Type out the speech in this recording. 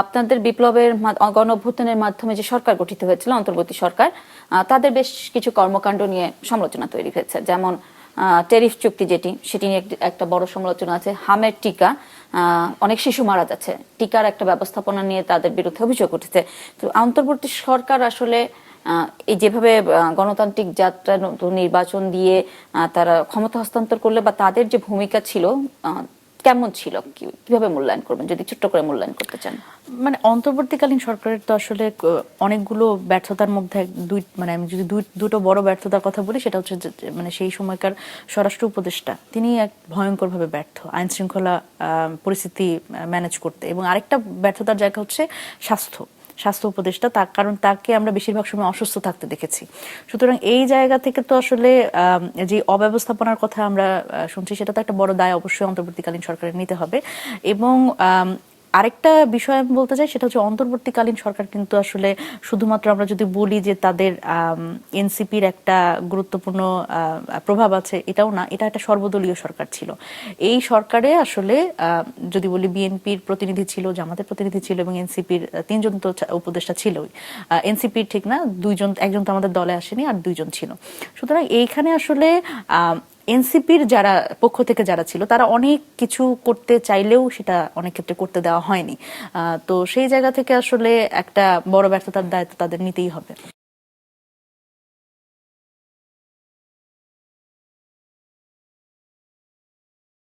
আপনাদের বিপ্লবের গণ অভ্যুত্থানের মাধ্যমে যে সরকার গঠিত হয়েছিল, অন্তর্বর্তী সরকার, তাদের বেশ কিছু কর্মকাণ্ড নিয়ে সমালোচনা তৈরি হয়েছে। যেমন টেরিফ চুক্তি, সেটি নিয়ে একটা বড় সমালোচনা আছে। হামের টিকা, অনেক শিশু মারা যাচ্ছে, টিকার একটা ব্যবস্থাপনা নিয়ে তাদের বিরুদ্ধে অভিযোগ উঠেছে। তো অন্তর্বর্তী সরকার আসলে এই যেভাবে গণতান্ত্রিক যাত্রা, নির্বাচন দিয়ে তারা ক্ষমতা হস্তান্তর করলে, বা তাদের যে ভূমিকা ছিল কেমন ছিল, কিভাবে মূল্যায়ন করবেন যদি ছোট্ট করে মূল্যায়ন করতে চান? মানে অন্তর্বর্তীকালীন সরকারের তো আসলে অনেকগুলো ব্যর্থতার মধ্যে মানে আমি যদি দুটো বড় ব্যর্থতার কথা বলি, সেটা হচ্ছে মানে সেই সময়কার স্বরাষ্ট্র উপদেষ্টা তিনি এক ভয়ঙ্করভাবে ব্যর্থ আইন শৃঙ্খলা পরিস্থিতি ম্যানেজ করতে। এবং আরেকটা ব্যর্থতার জায়গা হচ্ছে স্বাস্থ্য উপদেষ্টা, তার কারণ তাকে আমরা বেশিরভাগ সময় অসুস্থ থাকতে দেখেছি। সুতরাং এই জায়গা থেকে তো আসলে যে অব্যবস্থাপনার কথা আমরা শুনছি, সেটা তো একটা বড় দায় অবশ্যই অন্তর্বর্তীকালীন সরকারের নিতে হবে। এবং আরেকটা বিষয় আমি বলতে চাই, সেটা হচ্ছে অন্তর্বর্তীকালীন সরকার কিন্তু আসলে শুধুমাত্র আমরা যদি বলি যে তাদের এনসিপির একটা গুরুত্বপূর্ণ প্রভাব আছে, এটাও না, এটা একটা সর্বদলীয় সরকার ছিল। এই সরকারে আসলে যদি বলি বিএনপির প্রতিনিধি ছিল, জামাতের প্রতিনিধি ছিল, এবং এনসিপির তিনজন তো উপদেষ্টা ছিলই। এনসিপির ঠিক না, একজন তো আমাদের দলে আসেনি, আর দুইজন ছিল। সুতরাং এইখানে আসলে এনসিপির যারা পক্ষ থেকে যারা ছিল, তারা অনেক কিছু করতে চাইলেও সেটা অনেক ক্ষেত্রে করতে দেওয়া হয়নি। তো সেই জায়গা থেকে আসলে একটা বড় ব্যর্থতার দায়িত্ব তাদের নিতেই হবে।